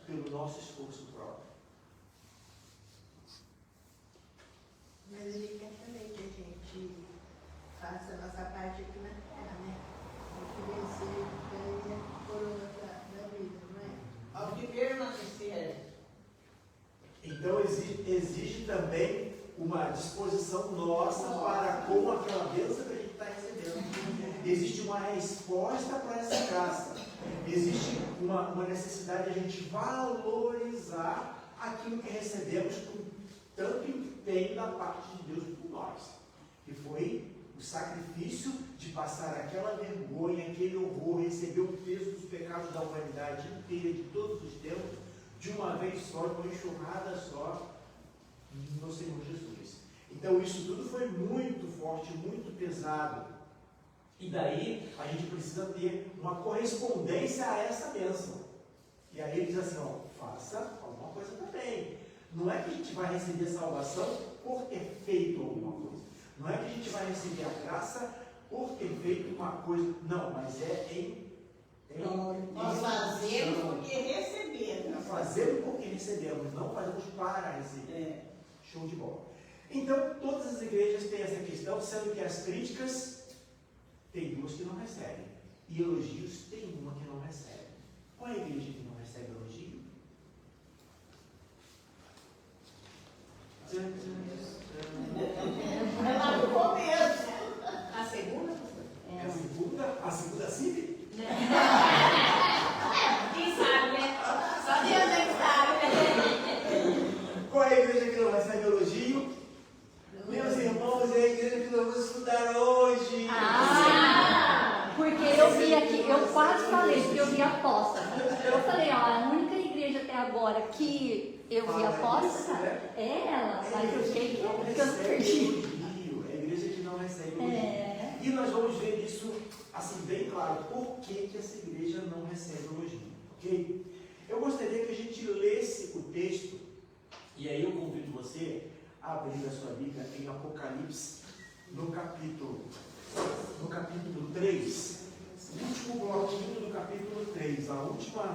pelo nosso esforço próprio. Mas ele quer também que a gente faça a nossa parte aqui na terra, né? Que vencer ganha a coroa da vida, não é? Ao que permanecer. Então exige também uma disposição nossa para com aquela bênção que a gente está recebendo. Existe uma resposta para essa graça. Existe uma necessidade de a gente valorizar aquilo que recebemos com tanto empenho da parte de Deus por nós. Que foi o sacrifício de passar aquela vergonha, aquele horror, receber o peso dos pecados da humanidade inteira, de todos os tempos, de uma vez só, de uma enxurrada só, no Senhor Jesus. Então isso tudo foi muito forte, muito pesado. E daí a gente precisa ter uma correspondência a essa bênção. E aí ele diz assim, ó, faça alguma coisa também. Não é que a gente vai receber a salvação por ter feito alguma coisa. Não é que a gente vai receber a graça por ter feito uma coisa. Não, mas é Nós fazemos porque recebemos. Fazemos porque recebemos, não fazemos para receber. Show de bola. Então, todas as igrejas têm essa questão, sendo que as críticas tem duas que não recebem. E elogios tem uma que não recebe. Qual é a igreja que não recebe elogio? É lá no começo. A segunda? É a segunda CIV? Quem sabe, né? Só Deus é que sabe. Qual é a igreja que não recebe elogio? Meus irmãos, é a igreja que nós vamos estudar hoje. Porque eu vi aqui, eu quase falei, porque eu vi a posta. Eu falei, ó, a única igreja até agora que eu vi a posta é ela, mas eu sei que eu não perdi. É a igreja que não recebe elogio. E nós vamos ver isso assim bem claro, por que essa igreja não recebe elogio, ok? Eu gostaria que a gente lesse o texto, e aí eu convido você a abrir a sua Bíblia em Apocalipse, no capítulo 3, o último bloquinho do capítulo 3, a última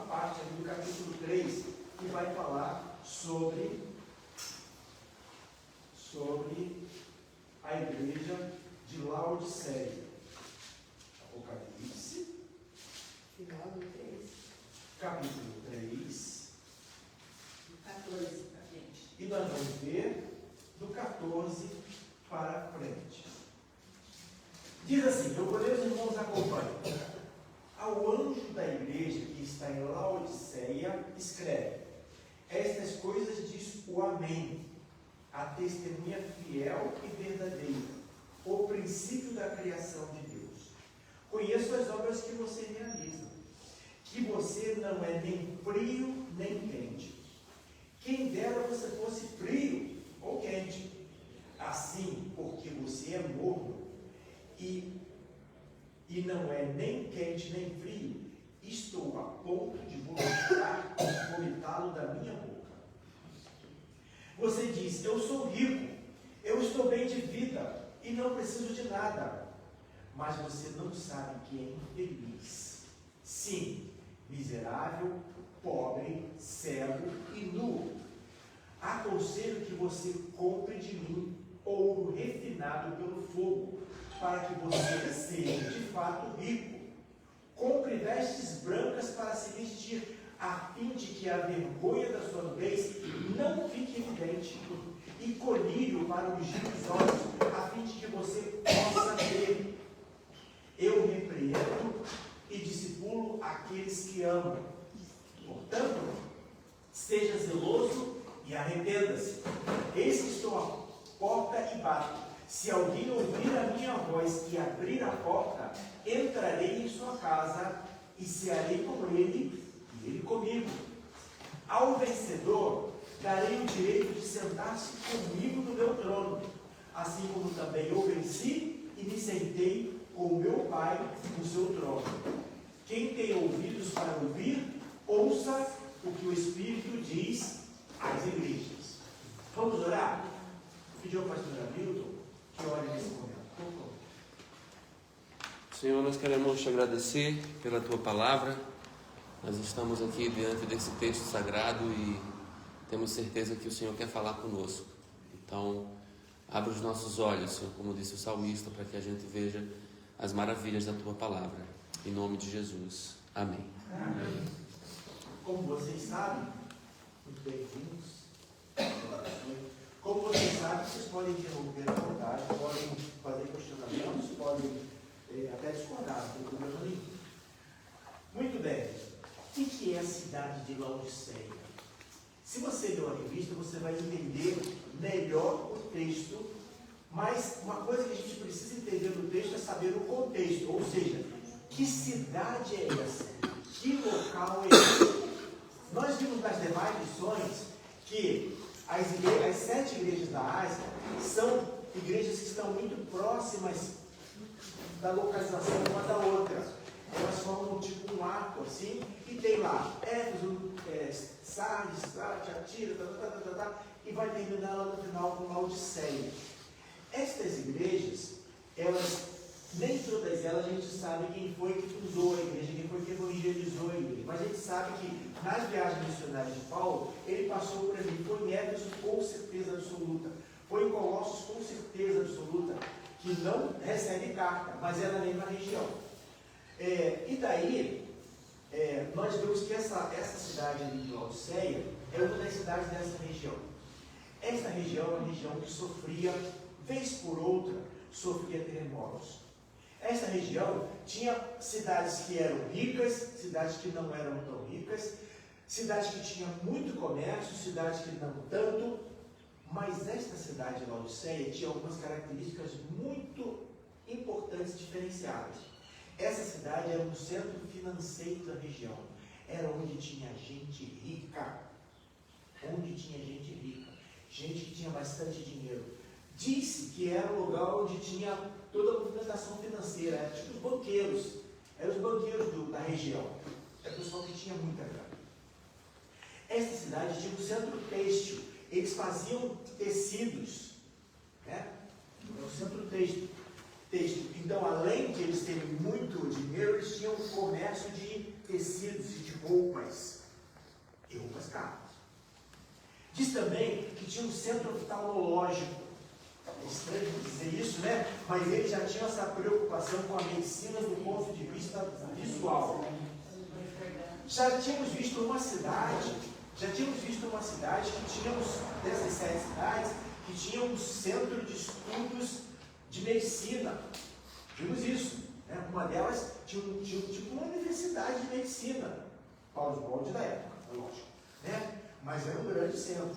parte ali do capítulo 3, que vai falar sobre a igreja de Laodiceia. Apocalipse, Final do 3. capítulo 3, 14 para frente. e nós vamos ver do 14 para frente. Diz assim, eu vou ler, os irmãos acompanhem. Ao anjo da igreja que está em Laodiceia, escreve: estas coisas diz o Amém, a testemunha fiel e verdadeira, o princípio da criação de Deus. Conheço as obras que você realiza, que você não é nem frio nem quente. Quem dera você fosse frio ou quente. Assim, porque você é morno e não é nem quente nem frio, estou a ponto de vomitá-lo da minha boca. Você diz, eu sou rico, eu estou bem de vida e não preciso de nada. Mas você não sabe que é infeliz. Sim, miserável, pobre, cego e nu. Aconselho que você compre de mim ouro refinado pelo fogo, para que você seja de fato rico. Compre vestes brancas para se vestir, a fim de que a vergonha da sua nudez não fique evidente, e colírio para ungir os olhos, a fim de que você possa ver. Eu repreendo e discipulo aqueles que amo. Portanto, seja zeloso e arrependa-se. Eis que estou à porta e bato. Se alguém ouvir a minha voz e abrir a porta, entrarei em sua casa e cearei com ele e ele comigo. Ao vencedor, darei o direito de sentar-se comigo no meu trono, assim como também eu venci e me sentei com o meu Pai no seu trono. Quem tem ouvidos para ouvir, ouça o que o Espírito diz às igrejas. Vamos orar? Vou pedir ao pastor Hamilton que ore nesse momento. Senhor, nós queremos te agradecer pela tua palavra, Nós estamos aqui diante desse texto sagrado e temos certeza que o Senhor quer falar conosco. Então, abre os nossos olhos, Senhor, como disse o salmista, para que a gente veja as maravilhas da Tua palavra. Em nome de Jesus. Amém. Amém. Como vocês sabem, muito bem-vindos. Como vocês sabem, vocês podem interromper à vontade, podem fazer questionamentos, podem até discordar, não tem problema nenhum. Muito bem. O que é a cidade de Laodiceia? Se você ler a revista, você vai entender melhor o texto, mas uma coisa que a gente precisa entender no texto é saber o contexto, ou seja, que cidade é essa? Que local é esse? Nós vimos nas demais lições que as 7 igrejas da Ásia são igrejas que estão muito próximas da localização uma da outra. Elas formam tipo um arco assim, e tem lá Éfeso, Sardes, Tiatira, e vai terminar lá no final com Laodiceia. Estas igrejas, nem todas elas a gente sabe quem foi que fundou a igreja, quem foi que evangelizou a igreja. Mas a gente sabe que nas viagens missionárias de Paulo, ele passou por ali. Foi em Éfeso com certeza absoluta. Foi em Colossos com certeza absoluta, que não recebe carta, mas é na mesma região. E daí, nós vemos que essa cidade de Laodiceia é uma das cidades dessa região. Essa região é uma região que sofria, vez por outra, sofria terremotos. Essa região tinha cidades que eram ricas, cidades que não eram tão ricas, cidades que tinham muito comércio, cidades que não tanto, mas esta cidade de Laodiceia tinha algumas características muito importantes, diferenciadas. Essa cidade era um centro financeiro da região, era onde tinha gente rica, gente que tinha bastante dinheiro. Disse que era um lugar onde tinha toda a movimentação financeira, era tipo os banqueiros, eram os banqueiros da região, era o pessoal que tinha muita grana. Esta cidade tinha um centro têxtil, eles faziam tecidos, né? Era um centro têxtil. Então, além de eles terem muito dinheiro, eles tinham um comércio de tecidos e de roupas, e roupas caras. Diz também que tinha um centro oftalmológico. É estranho dizer isso, né? Mas eles já tinham essa preocupação com a medicina do ponto de vista visual. Já tínhamos visto uma cidade que tínhamos, dessas 7 cidades, que tinha um centro de estudos de medicina. Vimos isso, né? Uma delas tinha tipo uma universidade de medicina, para os moldes da época, lógico, né? Mas era um grande centro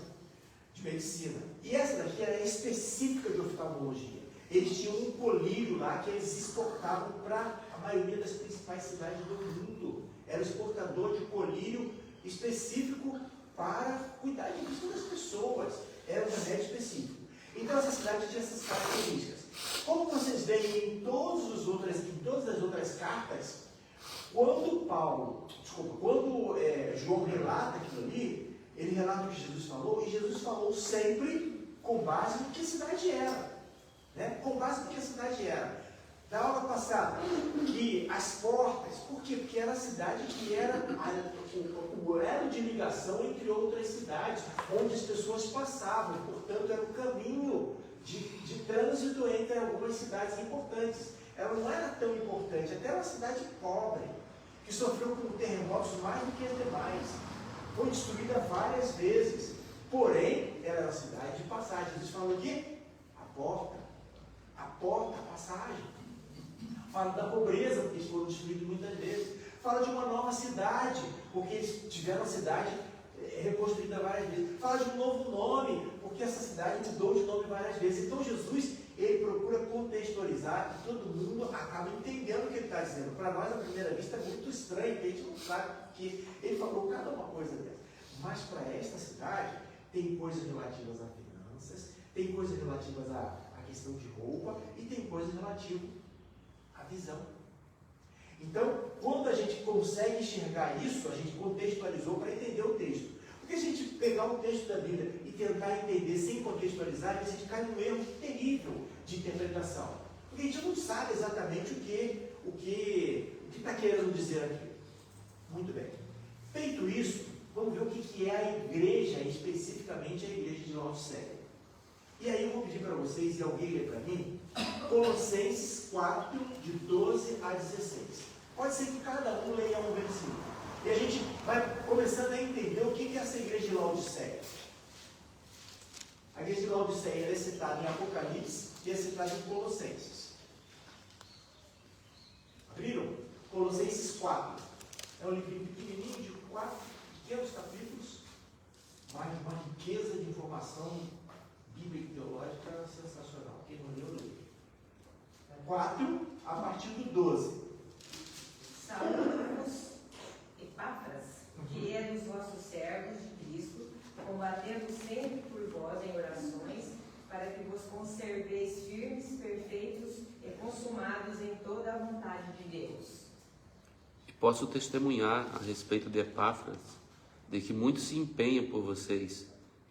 de medicina. E essa daqui era específica de oftalmologia. Eles tinham um colírio lá que eles exportavam para a maioria das principais cidades do mundo. Era exportador de colírio específico para cuidar de vista das pessoas. Era um remédio específico. Então essa cidade tinha essas características. Como vocês veem em todas as outras cartas, quando João relata aquilo ali, ele relata o que Jesus falou, e Jesus falou sempre com base no que a cidade era. Né? Com base no que a cidade era. Da aula passada, que as portas, por quê? Porque era a cidade que era o elo de ligação entre outras cidades, onde as pessoas passavam, portanto era um caminho de trânsito entre algumas cidades importantes. Ela não era tão importante, até uma cidade pobre, que sofreu com terremotos mais do que as demais, foi destruída várias vezes, porém, ela era uma cidade de passagem. Jesus falou aqui, a porta, a passagem. Fala da pobreza, porque eles foram destruídos muitas vezes. Fala de uma nova cidade, porque eles tiveram a cidade reconstruída várias vezes. Fala de um novo nome, porque essa cidade mudou de nome várias vezes. Então Jesus, ele procura contextualizar e todo mundo acaba entendendo o que ele está dizendo. Para nós, à primeira vista, é muito estranho, porque a gente não sabe que ele falou cada uma coisa dessa. Mas para esta cidade, tem coisas relativas a finanças, tem coisas relativas à questão de roupa e tem coisas relativas à visão. Então, quando a gente consegue enxergar isso, a gente contextualizou para entender o texto. Porque se a gente pegar o texto da Bíblia e tentar entender sem contextualizar, a gente cai num erro terrível de interpretação. Porque a gente não sabe exatamente o que está querendo dizer aqui. Muito bem. Feito isso, vamos ver o que é a igreja, especificamente a igreja de Laodiceia. E aí eu vou pedir para vocês, e alguém lê para mim, Colossenses 4, de 12 a 16. Pode ser que cada um leia um versículo. E a gente vai começando a entender o que é essa igreja de Laodiceia. A igreja de Laodiceia é citada em Apocalipse e é citada em Colossenses. Abriram? Colossenses 4. É um livrinho pequenininho de 4 pequenos capítulos, mas uma riqueza de informação bíblica e teológica sensacional. Quem não leu, leu. 4, a partir do 12. Saúde-vos, Epáfras, que é dos vossos servos de Cristo, combatendo sempre por vós em orações, para que vos conserveis firmes, perfeitos e consumados em toda a vontade de Deus. E posso testemunhar a respeito de Epáfras, de que muito se empenha por vocês,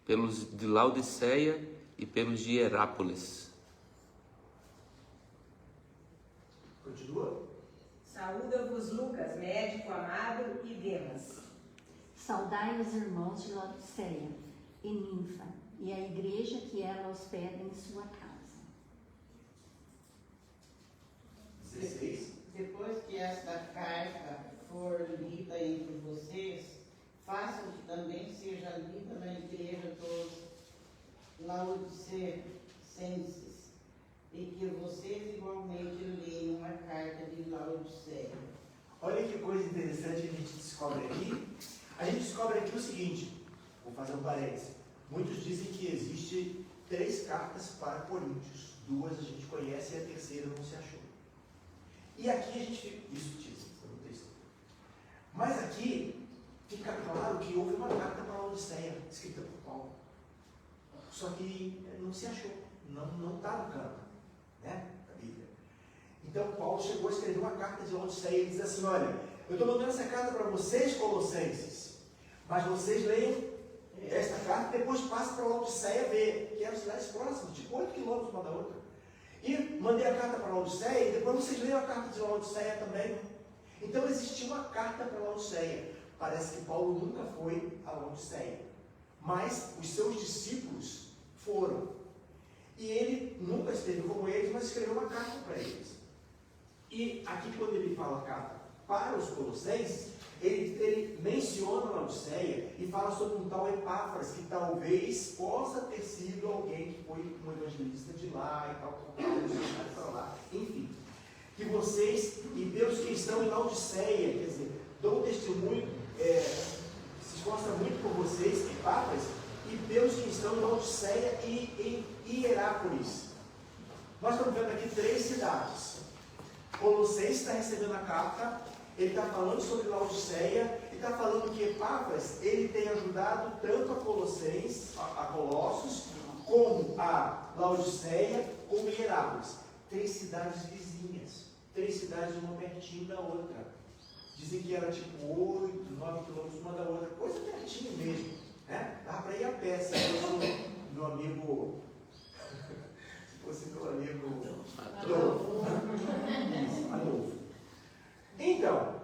pelos de Laodiceia e pelos de Hierápolis. Continua. Saúda-vos Lucas, médico amado, e Demas. Saudai os irmãos de Laodiceia e Ninfa, e a igreja que ela hospeda em sua casa. 16. Depois que esta carta for lida entre vocês, façam que também seja lida na igreja dos Laodicenses, e que vocês igualmente leiam a carta de Laodiceia. Olha que coisa interessante que a gente descobre aqui. A gente descobre aqui o seguinte, vou fazer um parênteses. Muitos dizem que existe 3 cartas para Coríntios. 2 a gente conhece e a terceira não se achou. E aqui a gente fica, isso diz, no texto. Mas aqui fica claro que houve uma carta para Laodiceia, escrita por Paulo. Só que não se achou, não está no campo, né, da Bíblia. Então Paulo chegou a escrever uma carta de Laodiceia e diz assim: olha, eu estou mandando essa carta para vocês, colossenses, mas vocês leiam esta carta e depois passem para Laodiceia ver, que eram cidades próximas, tipo 8 quilômetros uma da outra. E mandei a carta para Laodiceia e depois vocês leiam a carta de Laodiceia também. Então existia uma carta para Laodiceia. Parece que Paulo nunca foi a Laodiceia, mas os seus discípulos foram. E ele nunca esteve como eles, mas escreveu uma carta para eles. E aqui, quando ele fala a carta para os colossenses, ele menciona a Laodiceia e fala sobre um tal Epáfras, que talvez possa ter sido alguém que foi um evangelista de lá e tal, para lá, enfim. Que vocês, e pelos que estão em Laodiceia, quer dizer, dão testemunho, se esforça muito por vocês, Epáfras, e pelos que estão em Laodiceia e em Hierápolis. Nós estamos vendo aqui 3 cidades. Colossenses está recebendo a carta, ele está falando sobre Laodiceia, e está falando que Epáfras, ele tem ajudado tanto a Colossenses, a Colossos, como a Laodiceia, como Hierápolis. 3 cidades vizinhas, 3 cidades uma pertinho da outra. Dizem que era tipo 8, 9 quilômetros uma da outra, coisa pertinho mesmo, né? Dá para ir a pé, se fosse meu amigo, se fosse meu amigo Adolfo. Então,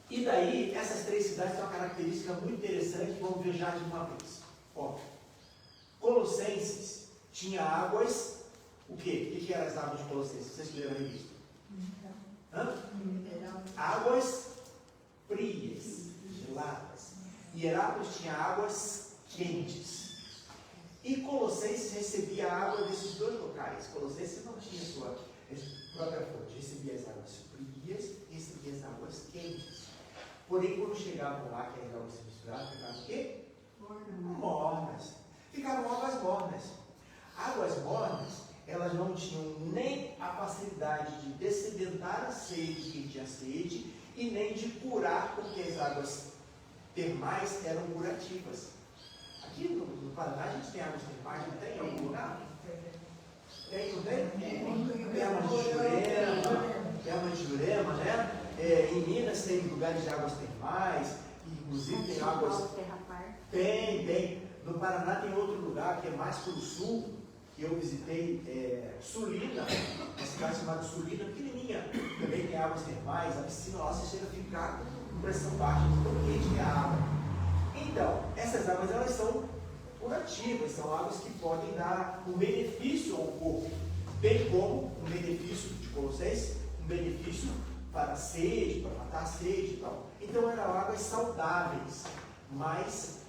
e daí essas 3 cidades têm uma característica muito interessante que vamos ver já de uma vez. Ó, Colossenses tinha águas, o quê? O que eram as águas de Colossenses? Vocês leram a revista? Águas frias, geladas. E Hierápolis tinha águas quentes. E Colossenses recebia a água desses 2 locais. Colossenses não tinha sua própria fonte, recebia as águas frias e recebia as águas quentes. Porém, quando chegavam lá, que as águas se misturavam, ficavam o quê? Mornas. Ficavam águas mornas. Águas mornas, elas não tinham nem a facilidade de dessedentar a sede de quem tinha sede e nem de curar, porque as águas termais eram curativas. Aqui no Paraná a gente tem águas termais, não tem em algum lugar? Tem, não tem? Termas de Jurema, né? Em Minas tem lugares de águas termais, inclusive tem águas... Tem. No Paraná tem outro lugar que é mais para o sul, que eu visitei, Sulina, uma cidade chamada Sulina, pequenininha, também tem águas termais, a piscina lá você chega a ficar com pressão baixa, tão quente que é a as águas elas são curativas, são águas que podem dar um benefício ao corpo, bem como um benefício de Colossenses, um benefício para a sede, para matar a sede e tal. Então eram águas saudáveis, mas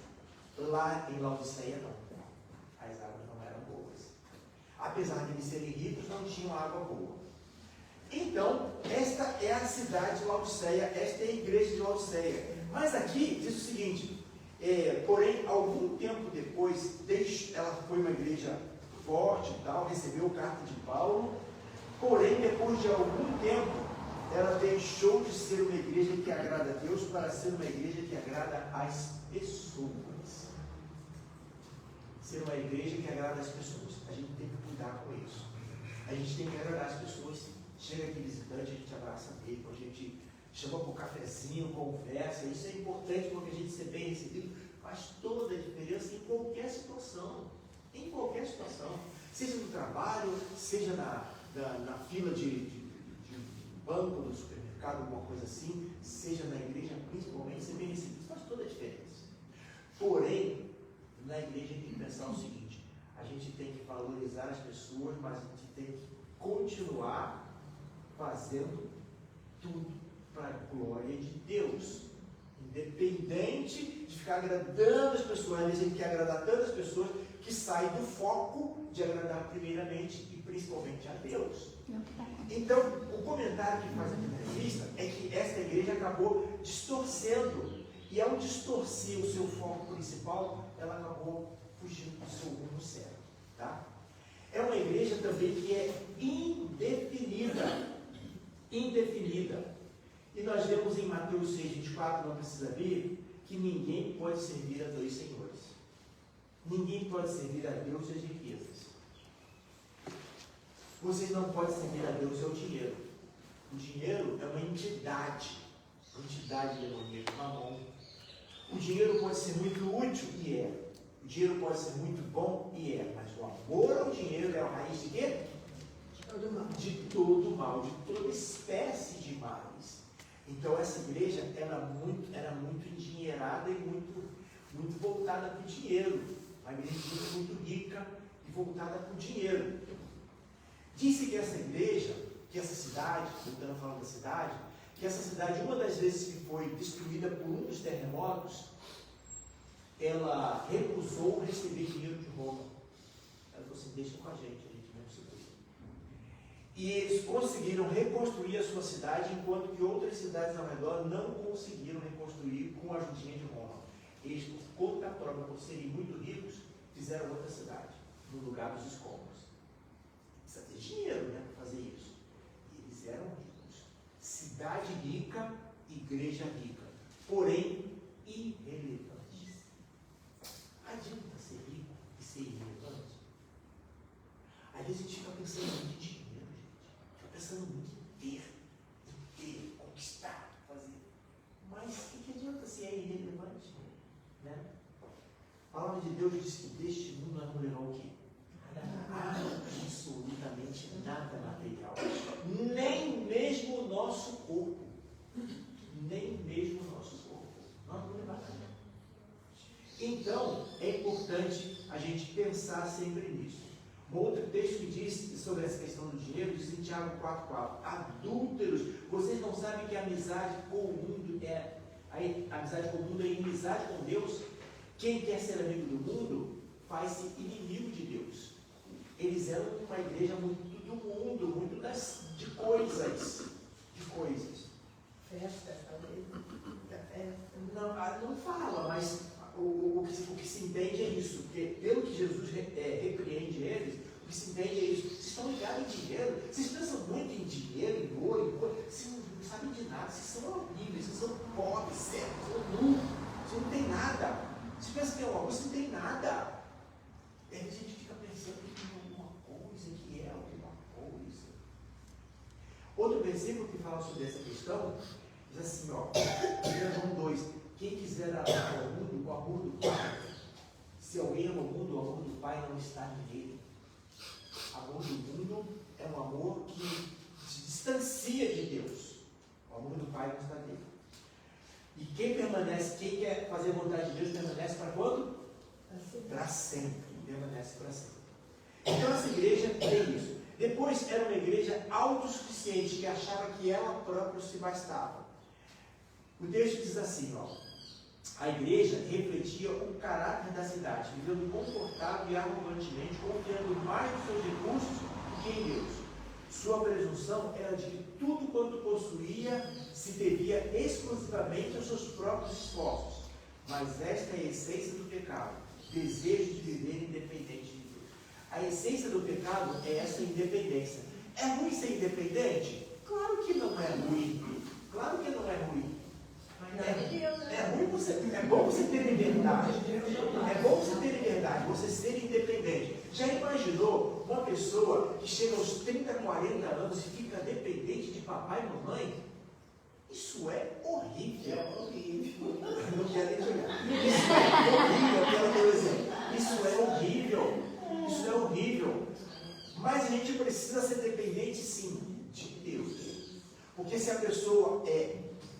lá em Laodiceia não. As águas não eram boas. Apesar de eles serem ricos, não tinham água boa. Então, esta é a cidade de Laodiceia, esta é a igreja de Laodiceia. Mas aqui diz o seguinte, porém, algum tempo depois, ela foi uma igreja forte e tal, recebeu carta de Paulo, porém, depois de algum tempo, ela deixou de ser uma igreja que agrada a Deus para ser uma igreja que agrada as pessoas. Ser uma igreja que agrada as pessoas. A gente tem que cuidar com isso. A gente tem que agradar as pessoas. Chega aqui visitante, a gente abraça bem, a gente chama para um cafezinho, conversa. Isso é importante porque a gente ser bem recebido faz toda a diferença em qualquer situação. Em qualquer situação. Seja no trabalho, seja na fila de banco, no supermercado, alguma coisa assim, seja na igreja, principalmente, ser bem recebido. Isso faz toda a diferença. Porém, na igreja a gente tem que pensar o seguinte, a gente tem que valorizar as pessoas, mas a gente tem que continuar fazendo tudo para a glória de Deus. Independente de ficar agradando as pessoas, às vezes a gente quer agradar tantas pessoas que sai do foco de agradar primeiramente e principalmente a Deus. Então, o comentário que faz aqui na revista é que esta igreja acabou distorcendo, e ao distorcer o seu foco principal, ela acabou fugindo do seu rumo certo. Tá? É uma igreja também que é indefinida. E nós vemos em Mateus 6,24, não precisa vir, que ninguém pode servir a dois senhores. Ninguém pode servir a Deus e as riquezas. Vocês não podem servir a Deus e ao dinheiro. O dinheiro é uma entidade demoníaca, mamon. O dinheiro pode ser muito útil, e é. O dinheiro pode ser muito bom, e é. Mas o amor ao dinheiro é a raiz de quê? De todo mal, de toda espécie de males. Então essa igreja era muito endinheirada e muito voltada para o dinheiro. Uma igreja muito rica e voltada para o dinheiro. Disse que essa igreja, que essa cidade, voltando a falar da cidade, que essa cidade, uma das vezes que foi destruída por um dos terremotos, ela recusou receber dinheiro de Roma. Ela falou assim, deixa com a gente não se cuida. E eles conseguiram reconstruir a sua cidade, enquanto que outras cidades ao redor não conseguiram reconstruir com a ajudinha de Roma. Eles, por conta própria, por serem muito ricos, fizeram outra cidade, no lugar dos escombros. Precisa ter dinheiro, né, para fazer isso. E eles eram ricos. Cidade rica, igreja rica. Porém, irrelevante. Adianta ser rico e ser irrelevante? Às vezes a gente fica pensando muito em dinheiro, gente. Fica pensando muito em ter, conquistar, fazer. Mas o que adianta se é irrelevante? Né? A palavra de Deus diz que deste mundo nós vamos levar o quê? Absolutamente nada material. Nem mesmo o nosso corpo. Nem mesmo o nosso corpo. Nós não vamos levar nada. Então, é importante a gente pensar sempre nisso. Um outro texto que diz sobre essa questão do dinheiro, diz em Tiago 4,4: adúlteros, vocês não sabem que a amizade com o mundo é inimizade com Deus? Quem quer ser amigo do mundo faz-se inimigo de Deus. Eles eram uma igreja muito do mundo, muito de coisas. Festa, talvez. Muita festa. Não fala, mas o que se entende é isso. Porque pelo que Jesus repreende eles, o que se entende é isso. Vocês estão ligados em dinheiro? Vocês pensam muito em dinheiro, em ouro, vocês não sabem de nada, vocês são horríveis, vocês são pobres, certo? Vocês são nus, vocês não têm nada. Você pensa que é algo, você não tem nada. E aí a gente fica pensando que é alguma coisa, que é alguma coisa. Outro versículo que fala sobre essa questão diz assim, ó, João 2: quem quiser amar ao mundo, o amor do Pai, se alguém ama o amor do Pai não está nele. O amor do mundo é um amor que se distancia de Deus. O amor do Pai não está nele. E quem permanece, quem quer fazer a vontade de Deus, permanece para quando? Para sempre. Permanece para sempre. Então essa igreja tem isso. Depois era uma igreja autossuficiente, que achava que ela própria se bastava. O texto diz assim, ó. A igreja refletia o caráter da cidade, vivendo confortável e arrogantemente, confiando mais nos seus recursos do que em Deus. Sua presunção era de que tudo quanto possuía se devia exclusivamente aos seus próprios esforços. Mas esta é a essência do pecado, desejo de viver independente de Deus. A essência do pecado é essa independência. É ruim ser independente? Claro que não é ruim. Claro que não é ruim. É bom você ter liberdade. É bom você ter liberdade, você ser independente. Já imaginou uma pessoa que chega aos 30, 40 anos e fica dependente de papai e mamãe? Isso é horrível. Não quero nem jogar. Isso é horrível, eu quero ter um exemplo. Isso é horrível. Isso é horrível. Mas a gente precisa ser dependente, sim, de Deus. Porque se a pessoa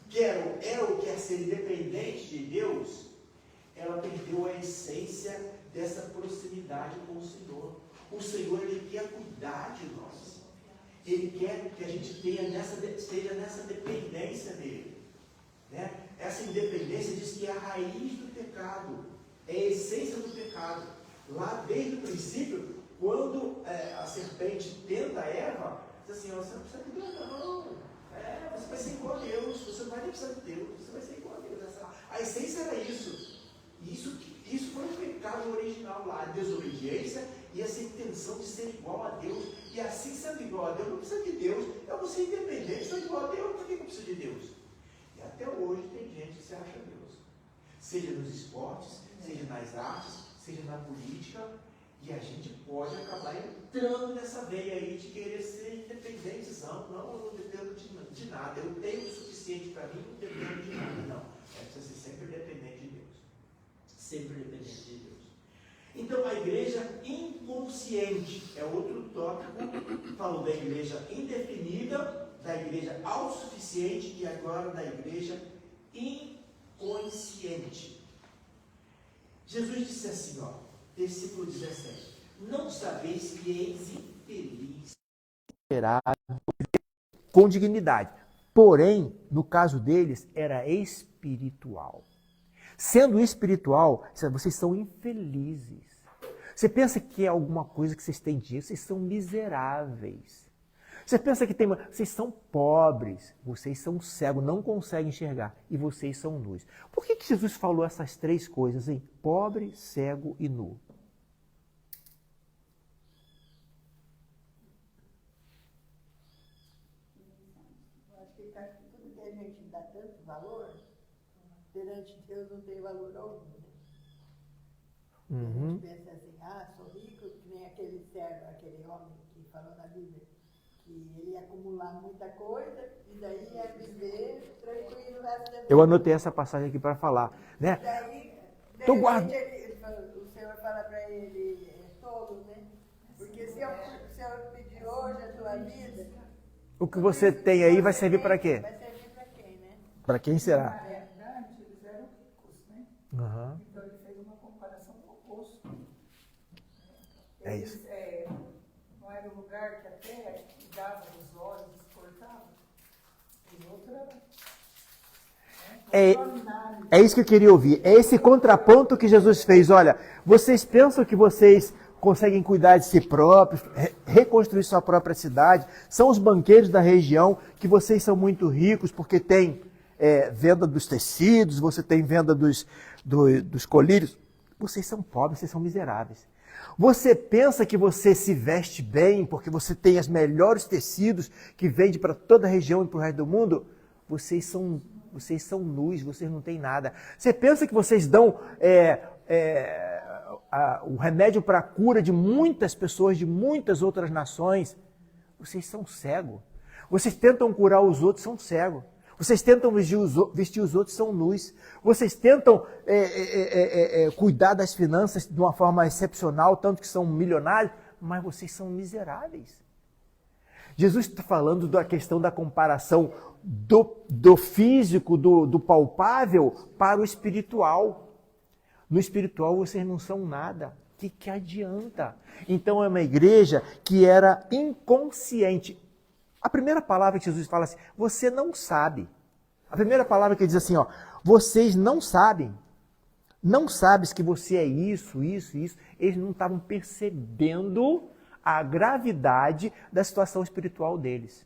quer ou quer ser independente de Deus, ela perdeu a essência dessa proximidade com o Senhor. O Senhor, Ele quer cuidar de nós. Ele quer que a gente esteja nessa dependência dEle. Né? Essa independência diz que é a raiz do pecado, é a essência do pecado. Lá desde o princípio, quando a serpente tenta Eva, diz assim, você não precisa de Deus não. Você vai ser igual a Deus, você não vai nem precisar de Deus, você vai ser igual a Deus. A essência era isso. Isso foi o pecado original lá, a desobediência e essa intenção de ser igual a Deus. E assim, sendo igual a Deus, não precisa de Deus. Eu vou ser independente, sou igual a Deus, por que eu preciso de Deus? E até hoje tem gente que se acha Deus. Seja nos esportes, seja nas artes, seja na política. E a gente pode acabar entrando nessa veia aí de querer ser independente. Não, eu não dependo de nada. Eu tenho o suficiente para mim, não dependo de nada. Não. Precisa ser sempre dependente de Deus. Sempre dependente de Deus. Então, a igreja inconsciente é outro tópico. Falou da igreja indefinida, da igreja autossuficiente e agora da igreja inconsciente. Jesus disse assim, ó. Versículo 17. Não sabeis que eis infeliz. Com dignidade. Porém, no caso deles, era espiritual. Sendo espiritual, vocês são infelizes. Você pensa que é alguma coisa que vocês têm dinheiro? Vocês são miseráveis. Você pensa que vocês são pobres, vocês são cegos, não conseguem enxergar, e vocês são nus. Por que Jesus falou essas três coisas, hein? Pobre, cego e nu. Eu acho que tudo que a gente dá tanto valor, perante Deus não tem valor algum. A gente pensa assim, sou rico, que nem aquele servo, aquele homem que falou na Bíblia, que ele ia acumular muita coisa e daí ia viver tranquilo o resto da vida. Eu anotei essa passagem aqui para falar, né? Daí, de Tô repente, o Senhor fala para ele, tolo, né? Porque se eu pedir hoje a tua vida, O que você tem aí vai servir para quê? vai servir para quem, né? Para quem será? Na realidade, eles eram ricos, né? Uhum. Então ele fez uma comparação com o oposto. É isso. Não era um lugar que até cuidava dos olhos, exportava. E outra. É isso que eu queria ouvir. É esse contraponto que Jesus fez. Olha, vocês pensam que vocês conseguem cuidar de si próprios, reconstruir sua própria cidade, são os banqueiros da região, que vocês são muito ricos porque tem venda dos tecidos, você tem venda dos colírios. Vocês são pobres, vocês são miseráveis. Você pensa que você se veste bem porque você tem os melhores tecidos que vende para toda a região e para o resto do mundo? Vocês são nus, vocês não têm nada. Você pensa que vocês dão o remédio para a cura de muitas pessoas, de muitas outras nações? Vocês são cegos. Vocês tentam curar os outros, são cegos. Vocês tentam vestir os outros, são nus. Vocês tentam cuidar das finanças de uma forma excepcional, tanto que são milionários, mas vocês são miseráveis. Jesus está falando da questão da comparação do físico, do palpável, para o espiritual. No espiritual vocês não são nada. O que adianta? Então é uma igreja que era inconsciente. A primeira palavra que Jesus fala assim, você não sabe. A primeira palavra que ele diz assim, ó, vocês não sabem. Não sabes que você é isso, isso, isso. Eles não estavam percebendo a gravidade da situação espiritual deles.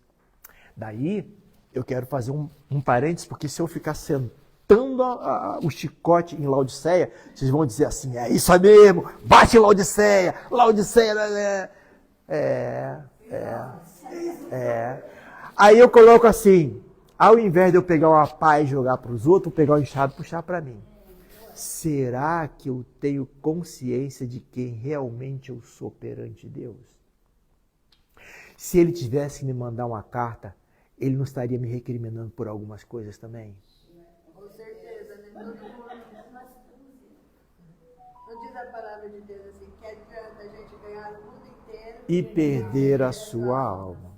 Daí, eu quero fazer um parênteses, porque se eu ficar sentando o chicote em Laodiceia, vocês vão dizer assim, é isso aí mesmo, bate em Laodiceia, Laodiceia, Aí eu coloco assim, ao invés de eu pegar uma pá e jogar para os outros, eu pegar o enxado e puxar para mim. Será que eu tenho consciência de quem realmente eu sou perante Deus? Se ele tivesse que me mandar uma carta, ele não estaria me recriminando por algumas coisas também? Com certeza, né? Todo mundo. Não diz a palavra de Deus assim, que adianta a gente ganhar o mundo inteiro E perder a sua alma.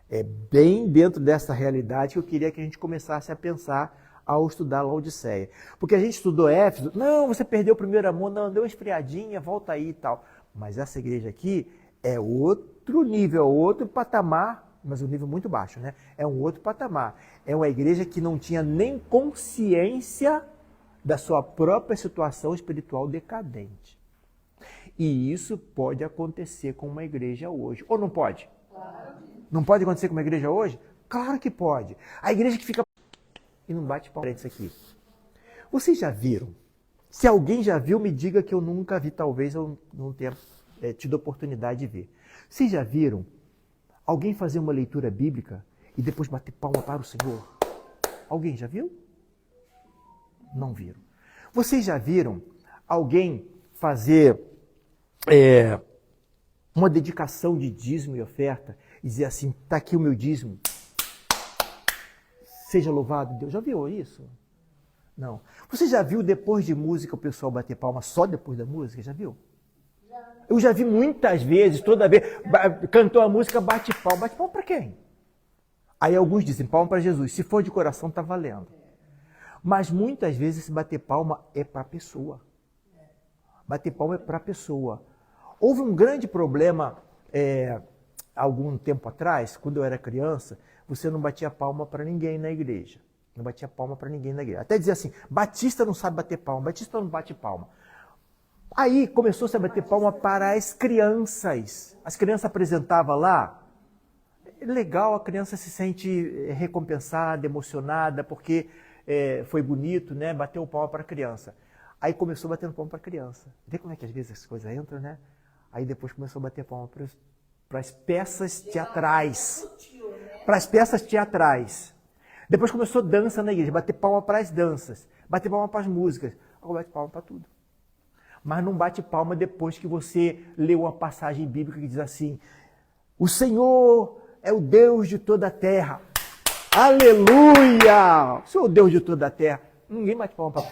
É bem dentro dessa realidade que eu queria que a gente começasse a pensar ao estudar Laodiceia. Porque a gente estudou Éfeso, não, você perdeu o primeiro amor, não, deu uma esfriadinha, volta aí e tal. Mas essa igreja aqui é outro nível, outro patamar, mas um nível muito baixo, né? É um outro patamar. É uma igreja que não tinha nem consciência da sua própria situação espiritual decadente. E isso pode acontecer com uma igreja hoje. Ou não pode? Claro. Não pode acontecer com uma igreja hoje? Claro que pode. A igreja que fica e não bate palma isso aqui. Vocês já viram? Se alguém já viu, me diga que eu nunca vi, talvez eu não tenha tido oportunidade de ver. Vocês já viram alguém fazer uma leitura bíblica e depois bater palma para o Senhor? Alguém já viu? Não viram. Vocês já viram alguém fazer uma dedicação de dízimo e oferta e dizer assim, está aqui o meu dízimo, seja louvado Deus? Já viu isso? Não. Você já viu depois de música o pessoal bater palma só depois da música? Já viu? Eu já vi muitas vezes, toda vez, cantou a música, bate palma. Bate palma para quem? Aí alguns dizem, palma para Jesus. Se for de coração, está valendo. Mas muitas vezes esse bater palma é para a pessoa. Bater palma é para a pessoa. Houve um grande problema algum tempo atrás, quando eu era criança, você não batia palma para ninguém na igreja. Não batia palma para ninguém na igreja. Até dizia assim, batista não sabe bater palma, batista não bate palma. Aí começou-se a bater palma para as crianças. As crianças apresentavam lá. Legal, a criança se sente recompensada, emocionada, porque foi bonito, né? Bateu palma para a criança. Aí começou batendo palma para a criança. Vê como é que às vezes as coisas entram, né? Aí depois começou a bater palma para as peças teatrais. Para as peças teatrais. Depois começou dança na igreja, bater palma para as danças, bater palma para as músicas. Agora bate palma para tudo. Mas não bate palma depois que você leu uma passagem bíblica que diz assim, o Senhor é o Deus de toda a terra. Aleluia! O Senhor é o Deus de toda a terra. Ninguém bate palma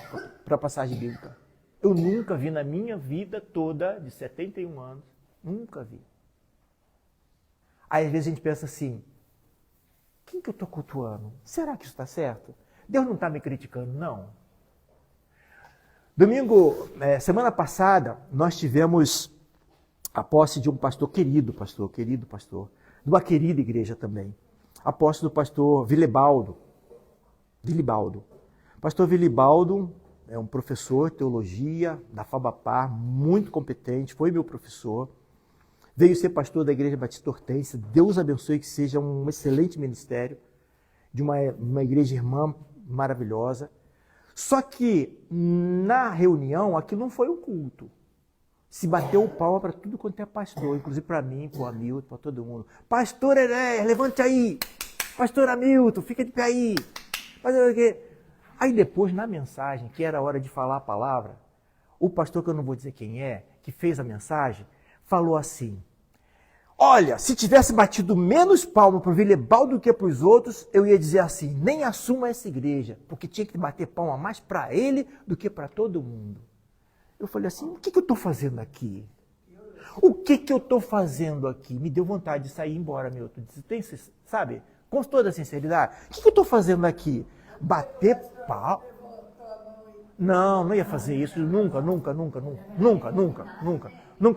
para a passagem bíblica. Eu nunca vi na minha vida toda, de 71 anos, nunca vi. Aí às vezes a gente pensa assim, quem que eu estou cultuando? Será que isso está certo? Deus não está me criticando, não. Domingo, semana passada, nós tivemos a posse de um pastor, querido pastor, de uma querida igreja também. A posse do pastor Vilibaldo. Pastor Vilibaldo é um professor de teologia da FABAPAR, muito competente, foi meu professor. Veio ser pastor da Igreja Batista Hortência. Deus abençoe, que seja um excelente ministério, de uma igreja irmã maravilhosa. Só que na reunião, aqui não foi um culto. Se bateu o palma para tudo quanto é pastor, inclusive para mim, para o Hamilton, para todo mundo. Pastor Heré, levante aí. Pastor Hamilton, fica de pé aí. Aí depois, na mensagem, que era a hora de falar a palavra, o pastor, que eu não vou dizer quem é, que fez a mensagem, falou assim, olha, se tivesse batido menos palma para o Vilibaldo do que para os outros, eu ia dizer assim, nem assuma essa igreja, porque tinha que bater palma mais para ele do que para todo mundo. Eu falei assim, o que eu estou fazendo aqui? O que eu estou fazendo aqui? Me deu vontade de sair embora, Milton. Tem, sabe? Com toda a sinceridade. O que eu estou fazendo aqui? Bater pau? Não ia fazer isso. Nunca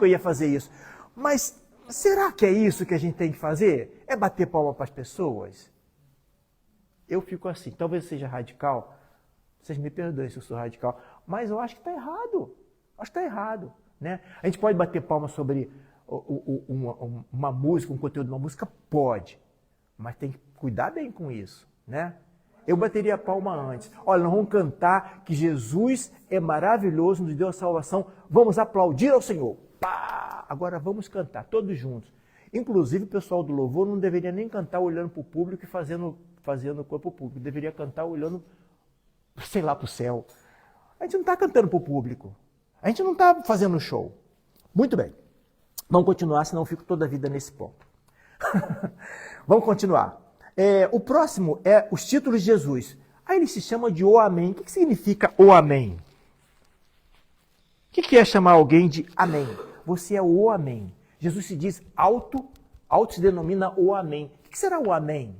ia fazer isso. Mas será que é isso que a gente tem que fazer? É bater palma para as pessoas? Eu fico assim. Talvez eu seja radical. Vocês me perdoem se eu sou radical. Mas eu acho que está errado. Acho que está errado. Né? A gente pode bater palma sobre uma música, um conteúdo de uma música? Pode. Mas tem que cuidar bem com isso. Né? Eu bateria a palma antes. Olha, nós vamos cantar que Jesus é maravilhoso, nos deu a salvação. Vamos aplaudir ao Senhor. Pá! Agora vamos cantar, todos juntos. Inclusive, o pessoal do louvor não deveria nem cantar olhando para o público e fazendo o corpo público. Deveria cantar olhando, sei lá, para o céu. A gente não está cantando para o público. A gente não está fazendo show. Muito bem. Vamos continuar, senão eu fico toda a vida nesse ponto. Vamos continuar. O próximo é os títulos de Jesus. Aí ele se chama de O Amém. O que significa O Amém? O que é chamar alguém de Amém? Você é o Amém. Jesus se diz auto se denomina O Amém. O que será o Amém?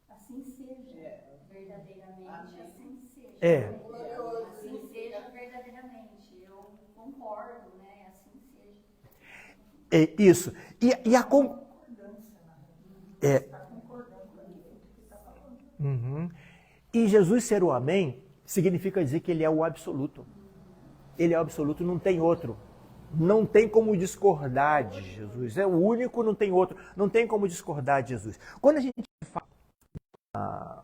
Assim seja, verdadeiramente, assim seja. Assim seja verdadeiramente. Eu concordo, né? Assim seja. É isso. E a E Jesus ser o Amém significa dizer que ele é o absoluto. Ele é o absoluto, não tem outro. Não tem como discordar de Jesus. É o único, não tem outro. Não tem como discordar de Jesus. Quando a gente fala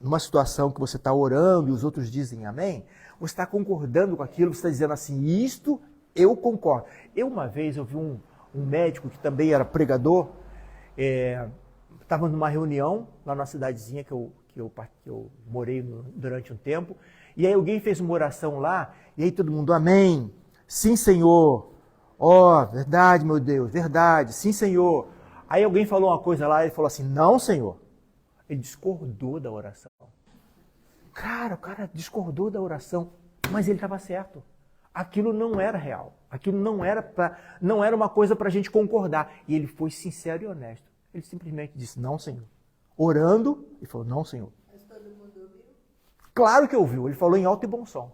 numa situação que você está orando e os outros dizem amém, você está concordando com aquilo, você está dizendo assim, isto eu concordo. Uma vez eu vi um médico que também era pregador, estava numa reunião lá na cidadezinha que eu morei durante um tempo, e aí alguém fez uma oração lá, e aí todo mundo, amém, sim Senhor, verdade meu Deus, verdade, sim Senhor. Aí alguém falou uma coisa lá, ele falou assim, não Senhor. Ele discordou da oração. Cara, o cara discordou da oração, mas ele estava certo. Aquilo não era real, aquilo não era uma coisa para a gente concordar. E ele foi sincero e honesto. Ele simplesmente disse, não Senhor. Orando, ele falou, não Senhor. Mas todo mundo ouviu? Claro que ouviu, ele falou em alto e bom som.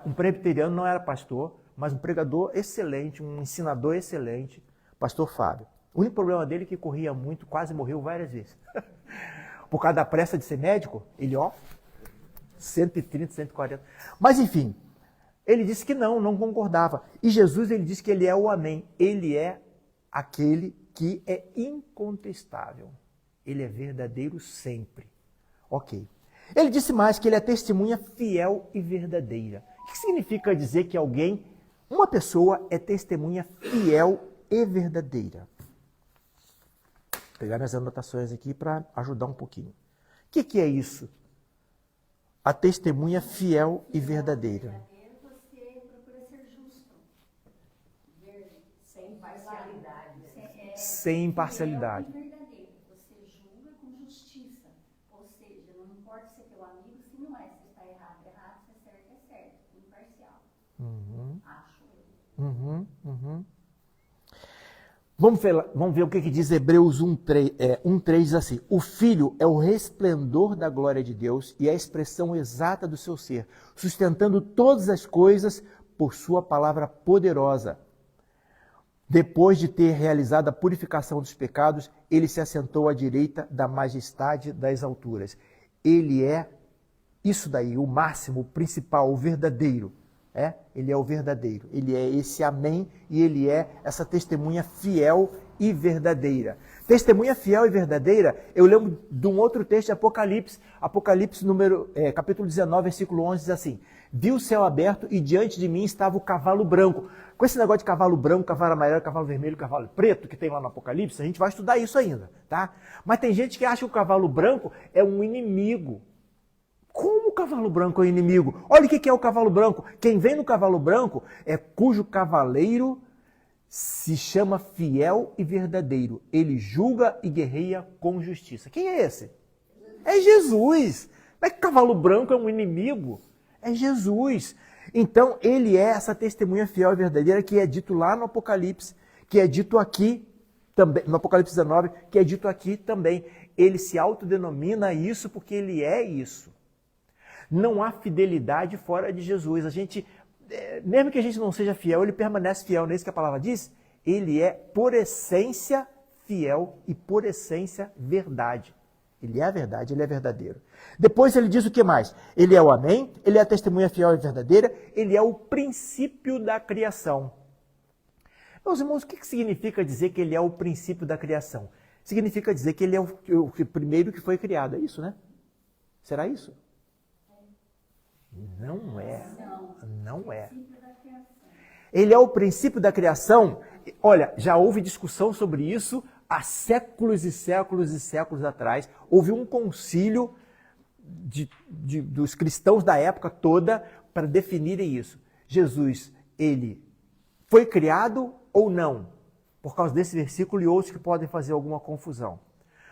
Um presbiteriano, não era pastor, mas um pregador excelente, um ensinador excelente, pastor Fábio. O único problema dele é que corria muito, quase morreu várias vezes. Por causa da pressa de ser médico, ele 130, 140. Mas enfim, ele disse que não concordava. E Jesus, ele disse que ele é o Amém. Ele é aquele que é incontestável. Ele é verdadeiro sempre. Ok. Ele disse mais que ele é testemunha fiel e verdadeira. O que significa dizer que uma pessoa é testemunha fiel e verdadeira? Vou pegar minhas anotações aqui para ajudar um pouquinho. O que é isso? A testemunha fiel e verdadeira. Você procura ser justo. Sem parcialidade. Sem imparcialidade. Verdadeiro. Você julga com justiça. Ou seja, não importa se é teu amigo, se não é. Se está errado, é errado. Se é certo. Imparcial. Acho eu. Vamos ver o que diz Hebreus 1:3 diz assim, o Filho é o resplendor da glória de Deus e a expressão exata do seu ser, sustentando todas as coisas por sua palavra poderosa. Depois de ter realizado a purificação dos pecados, ele se assentou à direita da majestade das alturas. Ele é isso daí, o máximo, o principal, o verdadeiro. Ele é o verdadeiro. Ele é esse Amém e ele é essa testemunha fiel e verdadeira. Testemunha fiel e verdadeira, eu lembro de um outro texto de Apocalipse. Apocalipse capítulo 19, versículo 11 diz assim, vi o céu aberto e diante de mim estava o cavalo branco. Com esse negócio de cavalo branco, cavalo amarelo, cavalo vermelho, cavalo preto, que tem lá no Apocalipse, a gente vai estudar isso ainda, tá? Mas tem gente que acha que o cavalo branco é um inimigo. Como o cavalo branco é inimigo? Olha o que é o cavalo branco. Quem vem no cavalo branco é cujo cavaleiro se chama fiel e verdadeiro. Ele julga e guerreia com justiça. Quem é esse? É Jesus. Não é que cavalo branco é um inimigo. É Jesus. Então, ele é essa testemunha fiel e verdadeira que é dito lá no Apocalipse, que é dito aqui também, no Apocalipse 19, que é dito aqui também. Ele se autodenomina isso porque ele é isso. Não há fidelidade fora de Jesus. A gente, mesmo que a gente não seja fiel, ele permanece fiel. Não é isso que a palavra diz? Ele é, por essência, fiel e, por essência, verdade. Ele é a verdade, ele é verdadeiro. Depois ele diz o que mais? Ele é o Amém, ele é a testemunha fiel e verdadeira, ele é o princípio da criação. Meus irmãos, o que significa dizer que ele é o princípio da criação? Significa dizer que ele é o primeiro que foi criado, é isso, né? Será isso? Não é. Não é. Ele é o princípio da criação. Olha, já houve discussão sobre isso há séculos e séculos e séculos atrás. Houve um concílio dos cristãos da época toda para definirem isso. Jesus, ele foi criado ou não? Por causa desse versículo e outros que podem fazer alguma confusão.